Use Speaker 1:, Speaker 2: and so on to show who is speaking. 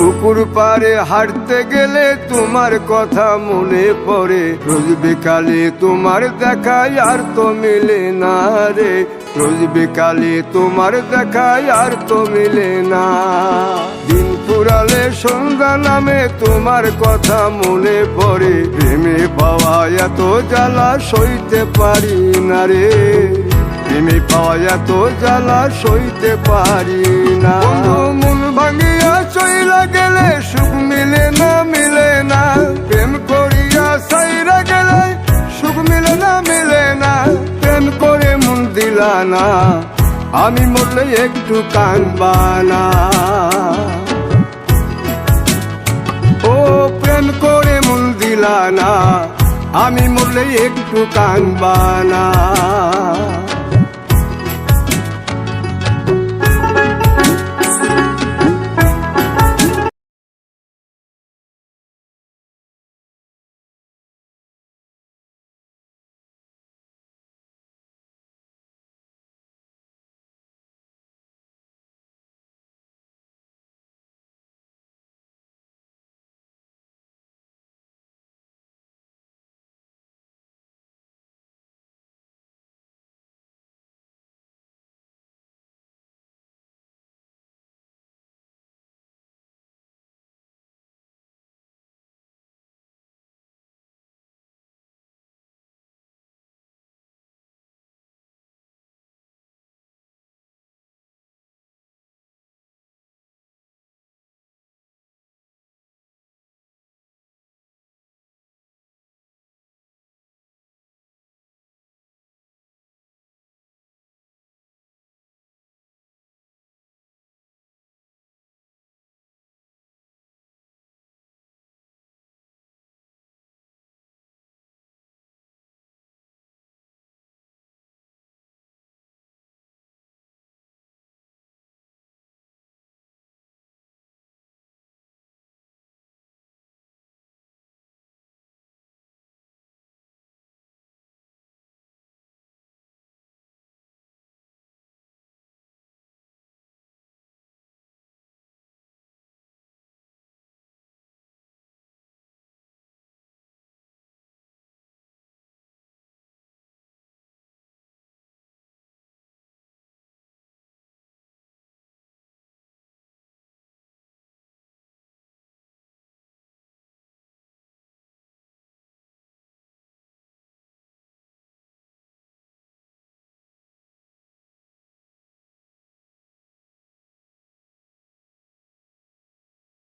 Speaker 1: পুকুর পাড়ে হাঁটতে গেলে তোমার কথা মনে পড়ে, রোজ বিকালে তোমার দেখায় আর তো মিলে না রে, রোজ বিকালে তোমার দেখায় আর তো মিলে না। দিন ফুরালে সন্ধ্যা নামে তোমার কথা মনে পড়ে, প্রেমে পাওয়া এত জ্বালা সইতে পারি না রে, প্রেমে পাওয়া এত জ্বালা সইতে পারি না। মন ভাঙিয়া চইলা গেলে সুখ মিলে না, মিলে না, প্রেম করিয়া সাইরা গেলে সুখ মিলে না, মিলে না, প্রেম করে মন দিলা না, আমি মরলে একটু কাঁদবা না। ও প্রেম করে মন দিলা না, আমি মরলে একটু কাঁদবা না।